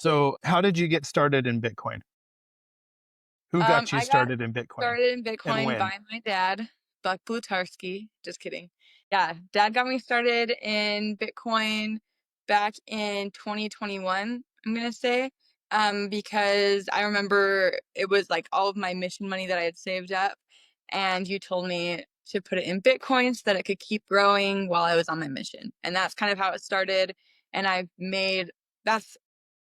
So, how did you get started in Bitcoin? Who got you I got started in Bitcoin started in and Bitcoin when? by my dad, Buck Blutarski. Just kidding. Yeah, dad got me started in Bitcoin back in 2021, I'm gonna say. Because I remember it was like all of my mission money that I had saved up, and you told me to put it in Bitcoin so that it could keep growing while I was on my mission. And that's kind of how it started. And that's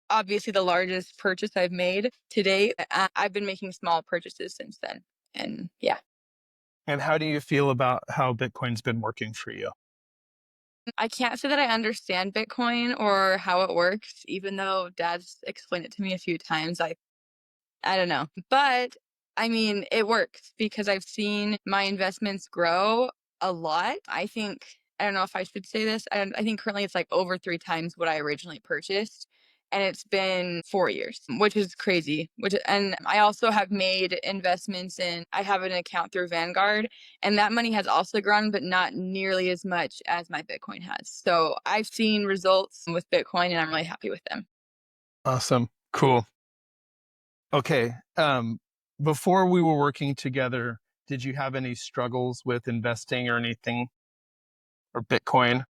obviously the largest purchase I've made to date. I've been making small purchases since then. And yeah, And how do you feel about how Bitcoin's been working for you? I can't say that I understand Bitcoin or how it works, even though dad's explained it to me a few times. I don't know. But I mean, it works because I've seen my investments grow a lot. I don't know if I should say this. I think currently it's like over three times what I originally purchased. And it's been 4 years, which is crazy. And I also have made investments I have an account through Vanguard, and that money has also grown, but not nearly as much as my Bitcoin has. So I've seen results with Bitcoin, and I'm really happy with them. Awesome. Cool. Okay. Before we were working together, did you have any struggles with investing or anything or Bitcoin?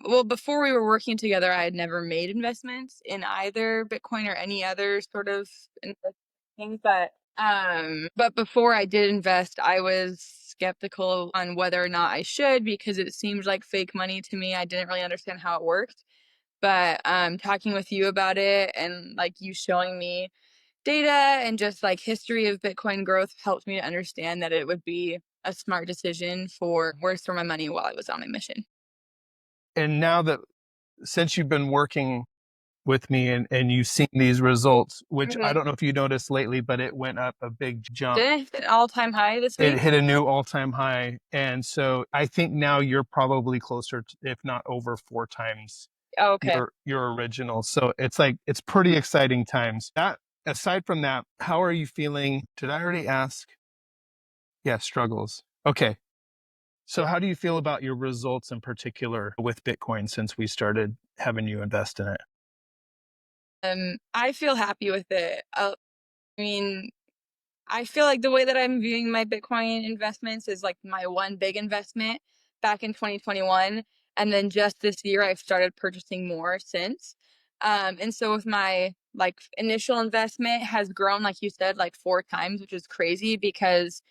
Well, before we were working together, I had never made investments in either Bitcoin or any other sort of investing. But before I did invest, I was skeptical on whether or not I should because it seemed like fake money to me. I didn't really understand how it worked. But talking with you about it and like you showing me data and just like history of Bitcoin growth helped me to understand that it would be a smart decision for where to store my money while I was on my mission. And now that since you've been working with me and you've seen these results, which I Mhm. don't know if you noticed lately, but it went up a big jump. Didn't it hit an all-time high this It week? hit a new all-time high. And so I think now you're probably closer to, if not over four times Oh, okay. your original. So it's like it's pretty exciting times. That aside from that, how are you feeling? Did I already ask? Yeah, struggles. Okay. So how do you feel about your results in particular with Bitcoin since we started having you invest in it? I feel happy with it. I mean, I feel like the way that I'm viewing my Bitcoin investments is like my one big investment back in 2021. And then just this year, I've started purchasing more since. And so with my like initial investment has grown, like you said, like four times, which is crazy because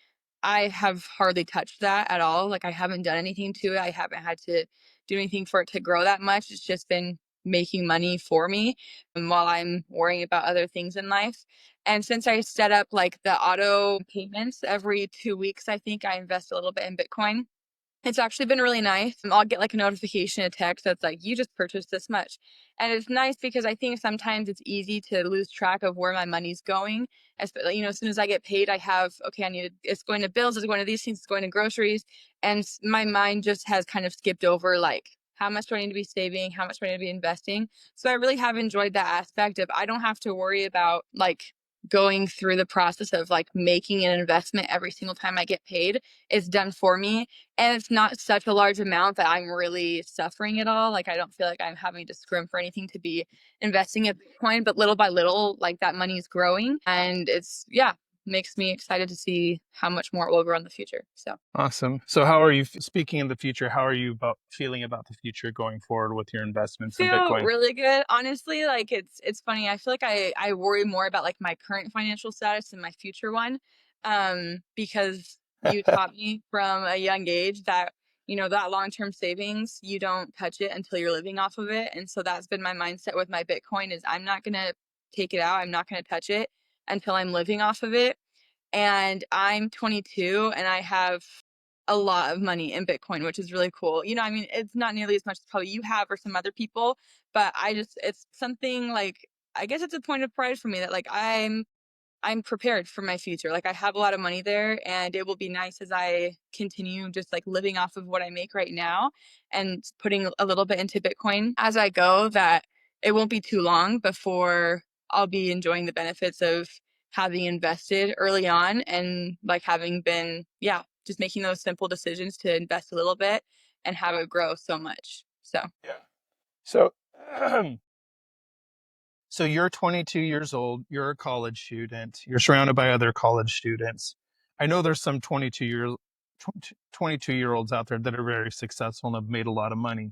I have hardly touched that at all. Like I haven't done anything to it. I haven't had to do anything for it to grow that much. It's just been making money for me while I'm worrying about other things in life. And since I set up like the auto payments every 2 weeks, I think I invest a little bit in Bitcoin. It's actually been really nice. I'll get like a notification, a text that's like, you just purchased this much. And it's nice because I think sometimes it's easy to lose track of where my money's going. As soon as I get paid, I have, okay, it's going to bills, it's going to these things, it's going to groceries. And my mind just has kind of skipped over like, how much do I need to be saving? How much do I need to be investing? So I really have enjoyed that aspect of I don't have to worry about like going through the process of like making an investment every single time I get paid. It's done for me, and it's not such a large amount that I'm really suffering at all. Like I don't feel like I'm having to scrimp for anything to be investing in Bitcoin, but little by little, like that money is growing, and yeah, makes me excited to see how much more it will grow in the future. So Awesome. So how are you speaking in the future? How are you about feeling about the future going forward with your investments in feel Bitcoin? really good, honestly. Like it's funny. I feel like I worry more about like my current financial status than my future one, because you taught me from a young age that that long-term savings, you don't touch it until you're living off of it. And so that's been my mindset with my Bitcoin is I'm not gonna take it out. I'm not gonna touch it until I'm living off of it. And I'm 22 and I have a lot of money in Bitcoin, which is really cool. I mean, it's not nearly as much as probably you have or some other people, but it's something like, I guess it's a point of pride for me that like I'm prepared for my future. Like I have a lot of money there and it will be nice as I continue just like living off of what I make right now and putting a little bit into Bitcoin as I go, that it won't be too long before I'll be enjoying the benefits of having invested early on and like having been, yeah, just making those simple decisions to invest a little bit and have it grow so much. So Yeah. So So you're 22 years old, you're a college student, you're surrounded by other college students. I know there's some 22-year-olds out there that are very successful and have made a lot of money.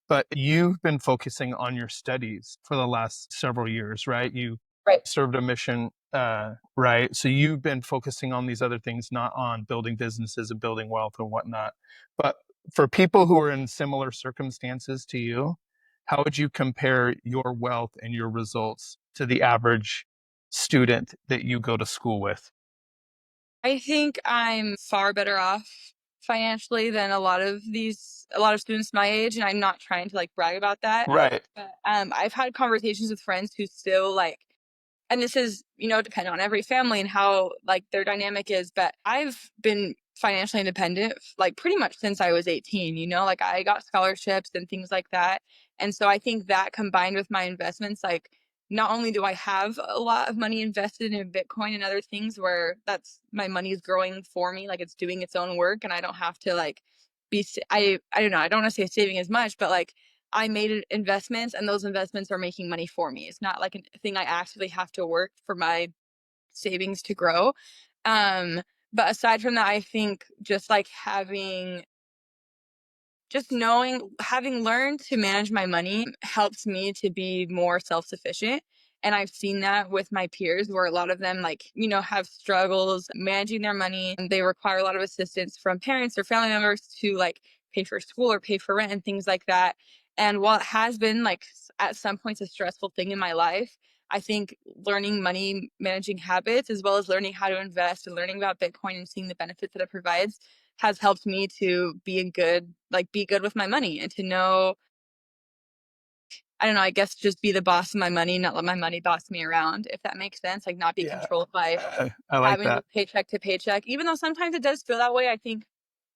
But you've been focusing on your studies for the last several years, right? You Right. served a mission, right? So you've been focusing on these other things, not on building businesses and building wealth and whatnot. But for people who are in similar circumstances to you, how would you compare your wealth and your results to the average student that you go to school with? I think I'm far better off financially than a lot of students my age, and I'm not trying to like brag about that. Right. But I've had conversations with friends who still like, and this is, dependent on every family and how like their dynamic is, but I've been financially independent like pretty much since I was 18, like I got scholarships and things like that. And so I think that combined with my investments, like not only do I have a lot of money invested in Bitcoin and other things where that's my money is growing for me, like it's doing its own work and I don't have to like I don't know, I don't want to say saving as much, but like I made investments and those investments are making money for me. It's not like a thing I actively have to work for my savings to grow. Um, but aside from that, I think just like having learned to manage my money helps me to be more self-sufficient. And I've seen that with my peers where a lot of them like, have struggles managing their money and they require a lot of assistance from parents or family members to like pay for school or pay for rent and things like that. And while it has been like at some points a stressful thing in my life, I think learning money managing habits as well as learning how to invest and learning about Bitcoin and seeing the benefits that it provides has helped me to be good with my money and to know, I don't know, I guess just be the boss of my money, not let my money boss me around, if that makes sense. Like not be Yeah, controlled by I like having to that. live paycheck to paycheck, even though sometimes it does feel that way. I think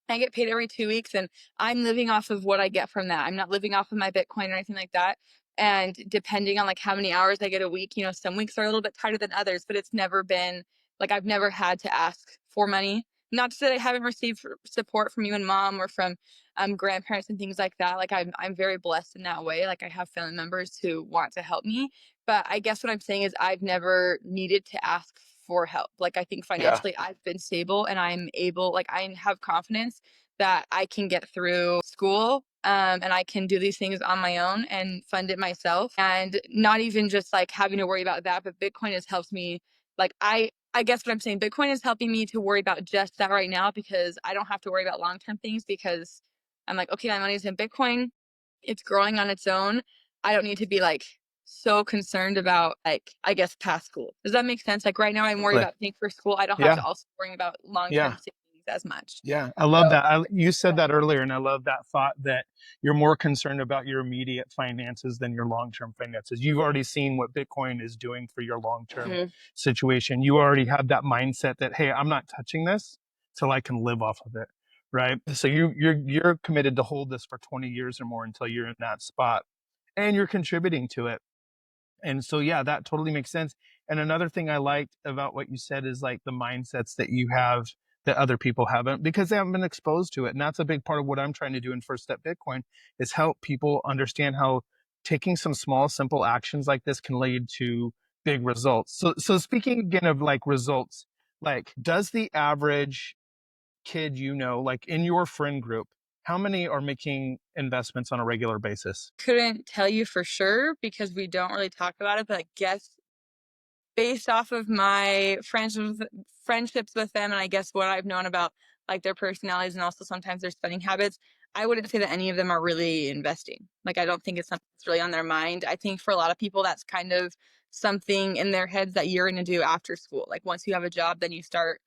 I get paid every 2 weeks and I'm living off of what I get from that. I'm not living off of my Bitcoin or anything like that. And depending on like how many hours I get a week, some weeks are a little bit tighter than others, but it's never been like I've never had to ask for money. Not to say I haven't received support from you and mom or from grandparents and things like that. Like I'm very blessed in that way. Like I have family members who want to help me. But I guess what I'm saying is I've never needed to ask for help. Like I think Yeah. financially I've been stable and I'm able, like I have confidence that I can get through school and I can do these things on my own and fund it myself. And not even just like having to worry about that, but Bitcoin has helped me. Like I guess what I'm saying, Bitcoin is helping me to worry about just that right now because I don't have to worry about long-term things because I'm like, okay, my money's in Bitcoin. It's growing on its own. I don't need to be like so concerned about like I guess past school. Does that make sense? Like right now I'm worried Totally. about paying for school. I don't have Yeah. to also worry about long-term Yeah. savings as much. Yeah. I love So that. You said that earlier, and I love that thought that you're more concerned about your immediate finances than your long-term finances. You've already seen what Bitcoin is doing for your long-term mhm. situation. You already have that mindset that, hey, I'm not touching this till I can live off of it. Right. So you're committed to hold this for 20 years or more until you're in that spot and you're contributing to it. And so, yeah, that totally makes sense. And another thing I liked about what you said is like the mindsets that you have that other people haven't because they haven't been exposed to it. And that's a big part of what I'm trying to do in First Step Bitcoin is help people understand how taking some small, simple actions like this can lead to big results. So speaking again of like results, like does the average kid, like in your friend group, how many are making investments on a regular basis? Couldn't tell you for sure because we don't really talk about it, but I guess based off of my friendships with them and I guess what I've known about like their personalities and also sometimes their spending habits, I wouldn't say that any of them are really investing. Like I don't think it's something that's really on their mind. I think for a lot of people that's kind of something in their heads that you're going to do after school. Like once you have a job, then you start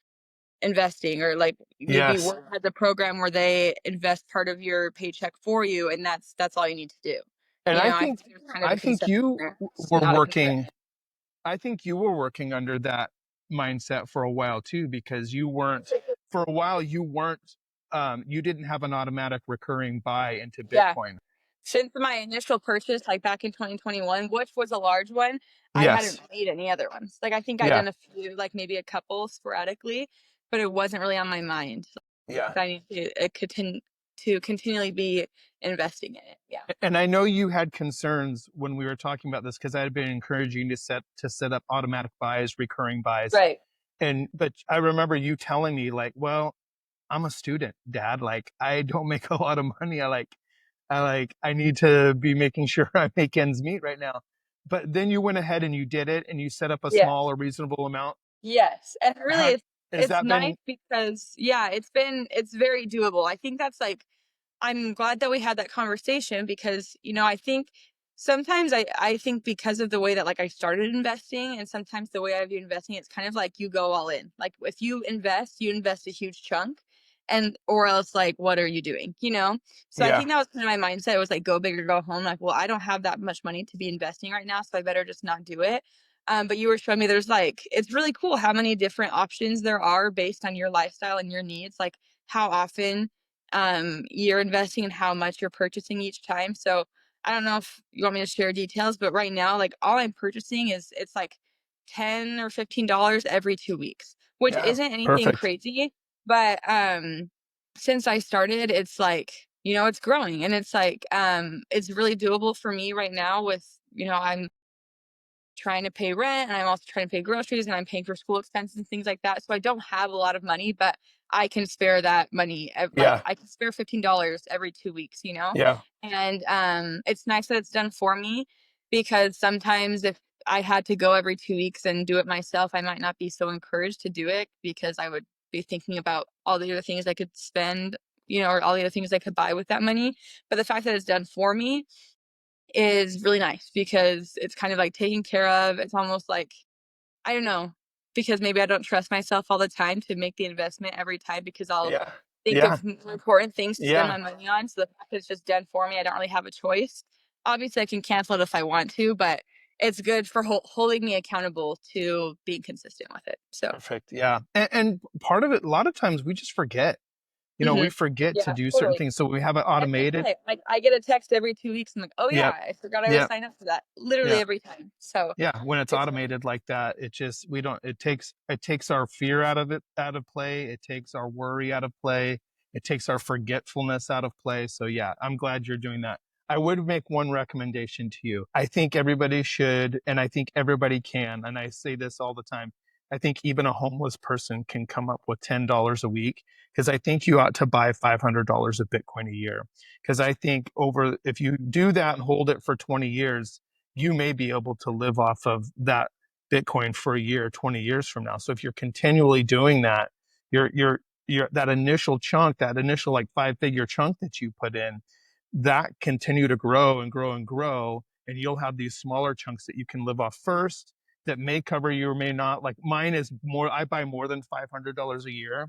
investing or like maybe Yes. work has a program where they invest part of your paycheck for you and that's all you need to do. And I think there's kind of I a think conception you there. It's were not a conception. working I think you were working under that mindset for a while too because you weren't for a while you didn't have an automatic recurring buy into Yeah. Bitcoin. Since my initial purchase, like back in 2021, which was a a large one, I hadn't Yes. made any other ones. Like I think I'd Yeah. done a few, like maybe a couple sporadically, but it wasn't really on my mind. Yeah. Like, I need to continue. to continually be investing in it. Yeah. And I know you had concerns when we were talking about this because I had been encouraging you to set up automatic buys, recurring buys. Right. And but I remember you telling me like, well, I'm a student, Dad. Like I don't make a lot of money. I need to be making sure I make ends meet right now. But then you went ahead and you did it and you set up a Yeah. small or reasonable amount. Yes. And really How has it's that nice been? because yeah, it's very doable. I think that's like I'm glad that we had that conversation because, I think sometimes I think because of the way that like I started investing and sometimes the way I view investing, it's kind of like you go all in. Like if you invest a huge chunk and or else like what are you doing? So I Yeah, think that was kind of my mindset. It was like go big or go home. Like, well, I don't have that much money to be investing right now, so I better just not do it. But you were showing me there's like it's really cool how many different options there are based on your lifestyle and your needs, like how often you're investing and how much you're purchasing each time. So I don't know if you want me to share details, but right now, like all I'm purchasing is it's like $10 or $15 every 2 weeks, which yeah, isn't anything perfect. crazy. But since I started, it's like, it's growing and it's like it's really doable for me right now with, I'm trying to pay rent and I'm also trying to pay groceries and I'm paying for school expenses and things like that. So I don't have a lot of money, but I can spare that money. Like Yeah, I can spare $15 every 2 weeks, yeah, And it's nice that it's done for me because sometimes if I had to go every 2 weeks and do it myself, I might not be so encouraged to do it because I would be thinking about all the other things I could spend, or all the other things I could buy with that money. But the fact that it's done for me is really nice because it's kind of like taken care of. It's almost like, I don't know, because maybe I don't trust myself all the time to make the investment every time because I'll yeah, think yeah, of more important things to spend yeah. my money on. So the fact that it's just done for me, I don't really have a choice. Obviously, I can cancel it if I want to, but it's good for holding me accountable to being consistent with it. So, Perfect. Yeah. And part of it, a lot of times we just forget. We hmm forget to yeah, do certain totally. things. So we have it Every automated. time, like I get a text every 2 weeks. I'm like, oh yeah, Yep. I forgot I was Yep. signed up for that. Literally Yeah. every time. So Yeah. When it's it's nice. automated like that, it just, we don't, it takes our fear out of play. It takes our worry out of play. It takes our forgetfulness out of play. So yeah, I'm glad you're doing that. I would make one recommendation to you. I think everybody should, and I think everybody can. And I say this all the time. I think even a homeless person can come up with $10 a week because I think you ought to buy $500 of Bitcoin a year. Because I think if you do that and hold it for 20 years, you may be able to live off of that Bitcoin for a year, 20 years from now. So if you're continually doing that, you're that initial chunk, that initial like 5-figure chunk that you put in, that continue to grow and grow and grow. And you'll have these smaller chunks that you can live off first that may cover you or may not. Like mine is more, I buy more than $500 a year.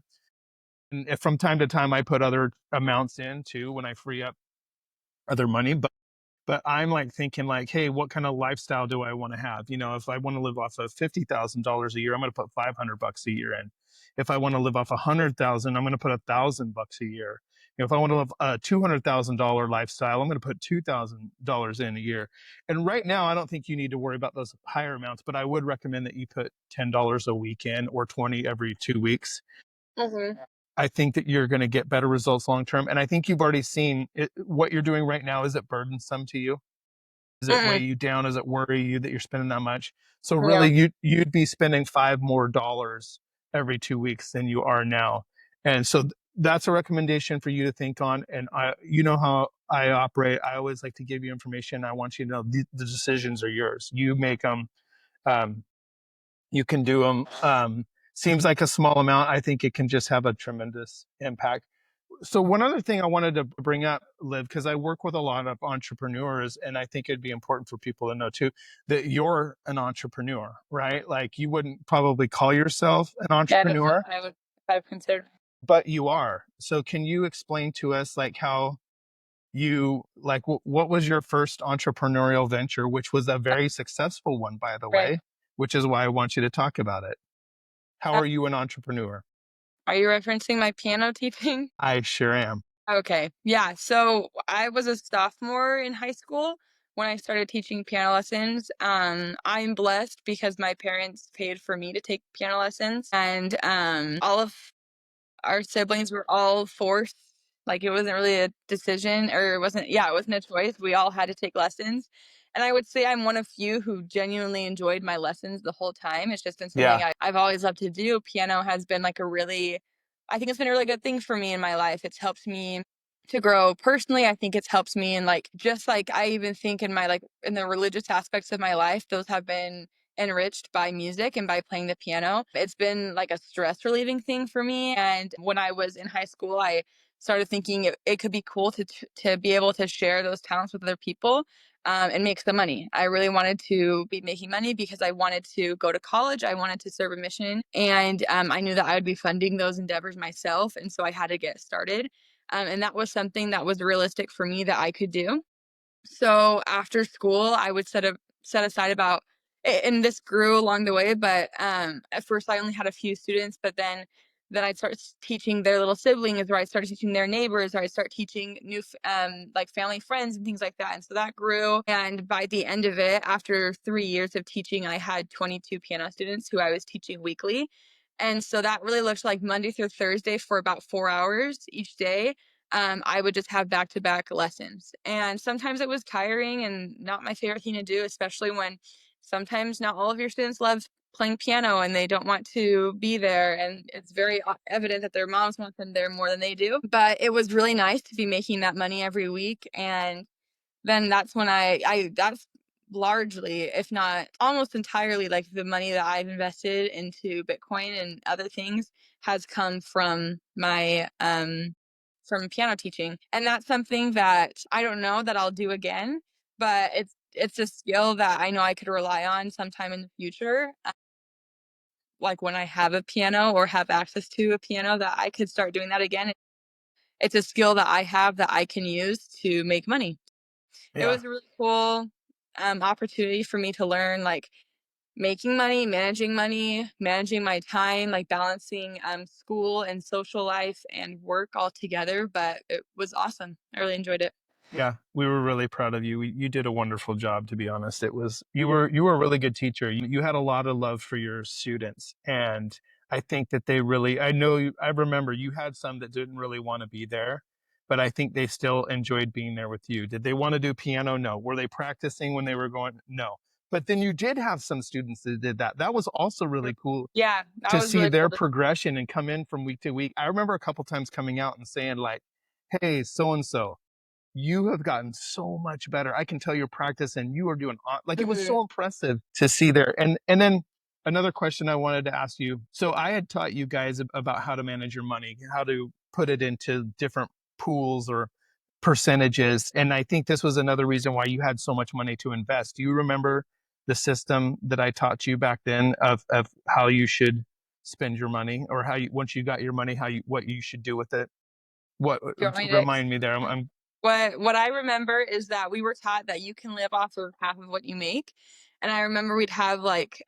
And if from time to time I put other amounts in too when I free up other money. But I'm like thinking like, hey, what kind of lifestyle do I want to have? If I want to live off of $50,000 a year, I'm going to put $500 a year in. If I want to live off 100,000, I'm going to put $1,000 a year. If I want to live a $200,000 lifestyle, I'm going to put $2,000 in a year. And right now, I don't think you need to worry about those higher amounts, but I would recommend that you put $10 a week in or 20 every 2 weeks. hmm I think that you're going to get better results long term. And I think you've already seen what you're doing right now. Is it burdensome to you? Does it weigh mm you down? Does it worry you that you're spending that much? So really, Yeah. you'd be spending $5 more every 2 weeks than you are now. And so that's a recommendation for you to think on. And you know how I operate. I always like to give you information. I want you to know the decisions are yours. You make them. Um, you can do them. Seems like a small amount. I think it can just have a tremendous impact. So one other thing I wanted to bring up, Liv, because I work with a lot of entrepreneurs, and I think it'd be important for people to know too that you're an entrepreneur, right? Like you wouldn't probably call yourself an Yeah, I don't know. entrepreneur, I would if I've considered. but you are. So can you explain to us like how you like what was your first entrepreneurial venture, which was a very successful one, by the Right. way, which is why I want you to talk about it. How Uh, are you an entrepreneur? are you referencing my piano teaching? I sure am. Okay. Yeah. So I was a sophomore in high school when I started teaching piano lessons. I'm blessed because my parents paid for me to take piano lessons, and all of our siblings were all forced Like it wasn't really a decision, or it wasn't a choice. We all had to take lessons. And I would say I'm one of few who genuinely enjoyed my lessons the whole time. It's just been something Yeah. I've always loved to do. Piano has been like I think it's been a really good thing for me in my life. It's helped me to grow personally. I think it's helped me in like, just like I even think in my, like in the religious aspects of my life, those have been enriched by music and by playing the piano. It's been like a stress relieving thing for me. And when I was in high school, I started thinking it could be cool to be able to share those talents with other people, and make some money. I really wanted to be making money because I wanted to go to college. I wanted to serve a mission, and I knew that I would be funding those endeavors myself. And so I had to get started. And that was something that was realistic for me that I could do. So after school, I would set aside about, and this grew along the way, but at first I only had a few students, but then I'd start teaching their little siblings, or I started teaching their neighbors, or I start teaching new like family friends and things like that. And so that grew. And by the end of it, after 3 years of teaching, I had 22 piano students who I was teaching weekly. And so that really looked like Monday through Thursday for about 4 hours each day. I would just have back to back lessons. And sometimes it was tiring and not my favorite thing to do, especially when sometimes not all of your students love playing piano and they don't want to be there. And it's very evident that their moms want them there more than they do. But it was really nice to be making that money every week. And then that's when that's largely, if not almost entirely, like the money that I've invested into Bitcoin and other things has come from my from piano teaching. And that's something that I don't know that I'll do again, but it's a skill that I know I could rely on sometime in the future. Like when I have a piano or have access to a piano, that I could start doing that again. It's a skill that I have that I can use to make money. It Yeah. was a really cool opportunity for me to learn like making money, managing my time, like balancing school and social life and work all together. But it was awesome. I really enjoyed it. Yeah, we were really proud of you. You did a wonderful job, to be honest. It was you were a really good teacher. You had a lot of love for your students, and I think that they really. I remember you had some that didn't really want to be there, but I think they still enjoyed being there with you. Did they want to do piano? No. Were they practicing when they were going? No. But then you did have some students that did that. That was also really cool Yeah, that to was see really their cool. progression and come in from week to week. I remember a couple times coming out and saying like, "Hey, so and so, you have gotten so much better. I can tell you're practicing. You are doing like it was Mhm. so impressive to see there." And then another question I wanted to ask you. So I had taught you guys about how to manage your money, how to put it into different pools or percentages. And I think this was another reason why you had so much money to invest. Do you remember the system that I taught you back then of how you should spend your money, or how you, once you got your money, how you, what you should do with it? What, Do you want me to? remind me there. I'm What I remember is that we were taught that you can live off of half of what you make. And I remember we'd have like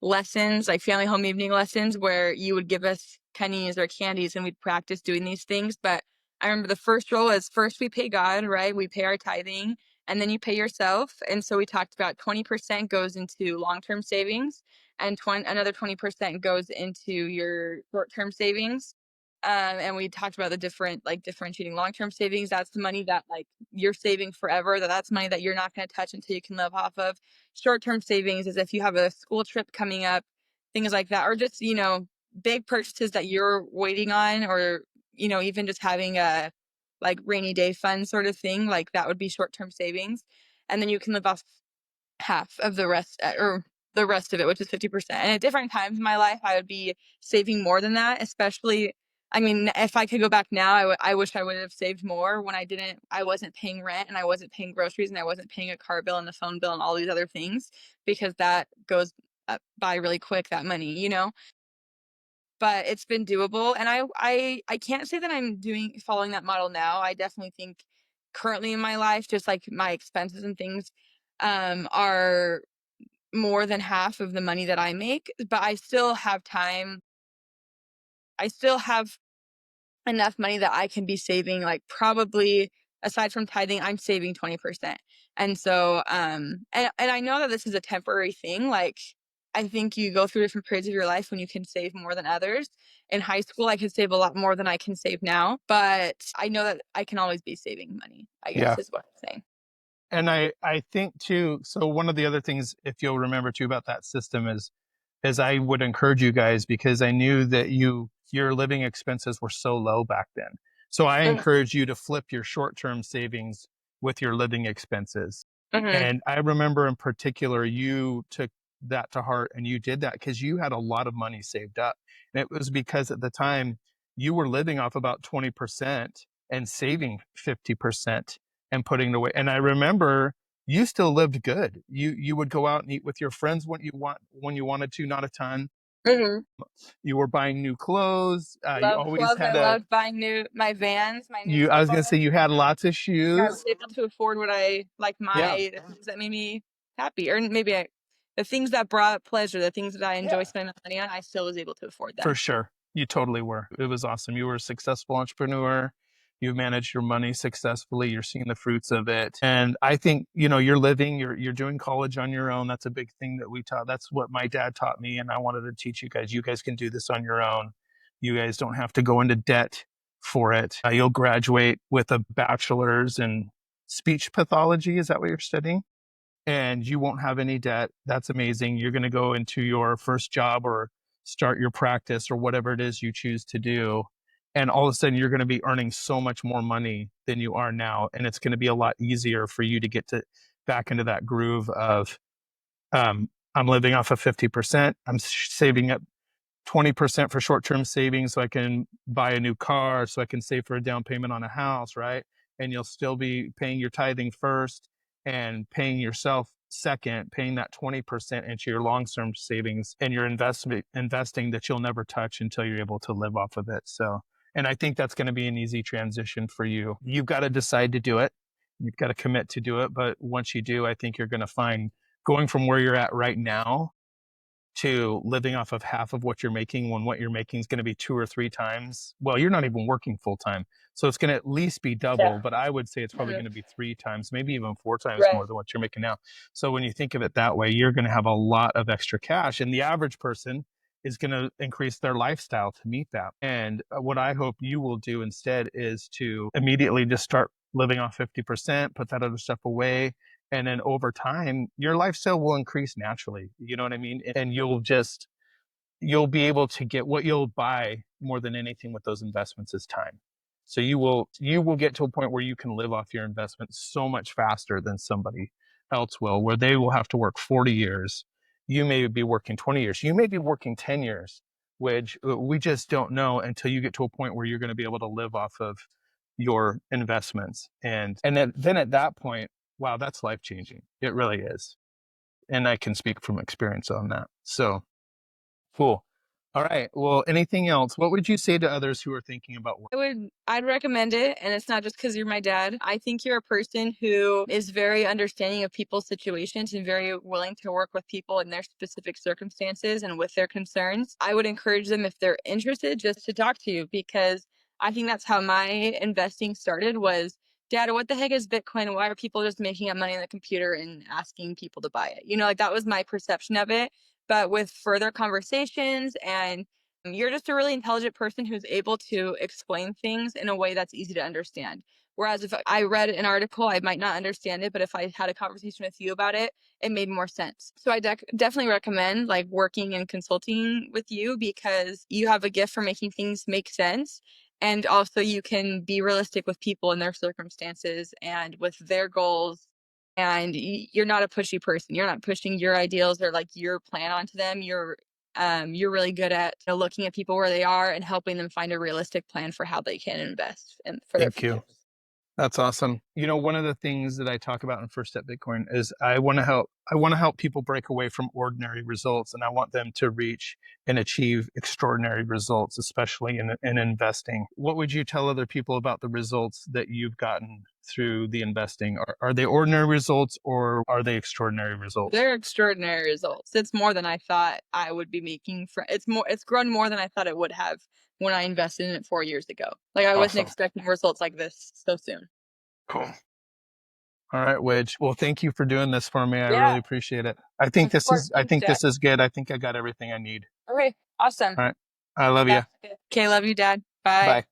lessons, like family home evening lessons where you would give us pennies or candies and we'd practice doing these things. But I remember the first rule is first we pay God, right? We pay our tithing and then you pay yourself. And so we talked about 20% goes into long-term savings and another 20% goes into your short-term savings. And we talked about the different, like differentiating long-term savings. That's the money that like you're saving forever. That's money that you're not going to touch until you can live off of. Short-term savings is if you have a school trip coming up, things like that, or just, big purchases that you're waiting on, or, even just having a like rainy day fund sort of thing, like that would be short-term savings. And then you can live off half of the rest, or the rest of it, which is 50%. And at different times in my life, I would be saving more than that, especially, I mean, if I could go back now, I wish I would have saved more when I wasn't paying rent and I wasn't paying groceries and I wasn't paying a car bill and a phone bill and all these other things, because that goes by really quick, that money. But it's been doable. And I can't say that I'm following that model now. I definitely think currently in my life, just like my expenses and things, are more than half of the money that I make, but I still have time. I still have enough money that I can be saving, like probably aside from tithing, I'm saving 20%. And so, and I know that this is a temporary thing. Like, I think you go through different periods of your life when you can save more than others. In high school, I could save a lot more than I can save now, but I know that I can always be saving money, I guess Yeah. is what I'm saying. And I think too, so one of the other things, if you'll remember too about that system is I would encourage you guys because I knew that your living expenses were so low back then. So I Mhm, encourage you to flip your short-term savings with your living expenses. mhm, And I remember in particular, you took that to heart and you did that because you had a lot of money saved up. And it was because at the time you were living off about 20% and saving 50% and putting it away. And I remember you still lived good. You would go out and eat with your friends when you wanted to, not a ton. mhm. You were buying new clothes. You Love always clothes. I had loved buying my Vans, my new you. I was gonna football. say you had lots of I was shoes. able to afford what I like Yeah, the things that made me happy, or maybe the things that brought pleasure, the things that I enjoy yeah, spending my money on, I still was able to afford for them. sure. You totally were. It was awesome. You were a successful entrepreneur. You managed your money successfully. You're seeing the fruits of it. And I think, you're doing college on your own. That's a big thing that we taught. That's what my dad taught me. And I wanted to teach you guys. You guys can do this on your own. You guys don't have to go into debt for it. You'll graduate with a bachelor's in speech pathology. Is that what you're studying? And you won't have any debt. That's amazing. You're going to go into your first job or start your practice or whatever it is you choose to do. And all of a sudden, you're going to be earning so much more money than you are now. And it's going to be a lot easier for you to get to back into that groove of, I'm living off of 50%. I'm saving up 20% for short-term savings so I can buy a new car, so I can save for a down payment on a house, right? And you'll still be paying your tithing first and paying yourself second, paying that 20% into your long-term savings and your investing that you'll never touch until you're able to live off of it. So, and I think that's going to be an easy transition for you. You've got to decide to do it. You've got to commit to do it. But once you do, I think you're going to find going from where you're at right now to living off of half of what you're making when what you're making is going to be two or three times. Well, you're not even working full time. So it's going to at least be Yeah. double, but I would say it's probably Mhm. going to be three times, maybe even four times Right. more than what you're making now. So when you think of it that way, you're going to have a lot of extra cash. And the average person is going to increase their lifestyle to meet that. And what I hope you will do instead is to immediately just start living off 50%, put that other stuff away, and then over time your lifestyle will increase naturally, you know what I mean, and you'll be able to get what you'll buy more than anything with those investments is time. So you will get to a point where you can live off your investment so much faster than somebody else will, where they will have to work 40 years. You may be working 20 years, you may be working 10 years, which we just don't know until you get to a point where you're going to be able to live off of your investments. And then at that point, wow, that's life changing. It really is. And I can speak from experience on that. So cool. All right. Well, anything else? What would you say to others who are thinking about work? I'd recommend it, and it's not just because you're my dad. I think you're a person who is very understanding of people's situations and very willing to work with people in their specific circumstances and with their concerns. I would encourage them if they're interested just to talk to you because I think that's how my investing started was, Dad, what the heck is Bitcoin? Why are people just making up money on the computer and asking people to buy it? Like that was my perception of it. But with further conversations and you're just a really intelligent person who's able to explain things in a way that's easy to understand. Whereas if I read an article, I might not understand it, but if I had a conversation with you about it, it made more sense. So I definitely recommend like working and consulting with you because you have a gift for making things make sense. And also you can be realistic with people in their circumstances and with their goals. And you're not a pushy person. You're not pushing your ideals or like your plan onto them. You're really good at looking at people where they are and helping them find a realistic plan for how they can invest and for their Thank future. you. That's awesome. One of the things that I talk about in First Step Bitcoin is I want to help people break away from ordinary results and I want them to reach and achieve extraordinary results, especially in investing. What would you tell other people about the results that you've gotten through the investing? Are they ordinary results or are they extraordinary results? They're extraordinary results. It's more than I thought I would be making it's grown more than I thought it would have when I invested in it 4 years ago. Like I wasn't Awesome. expecting results like this so soon. Cool. All right, Widge. Well, thank you for doing this for me. I Yeah, really appreciate it. of course. I Thanks, think Jack. this is good. I think I got everything I need. Okay, awesome. All right. I love you. That's good. Okay, love you, Dad. Bye. Bye.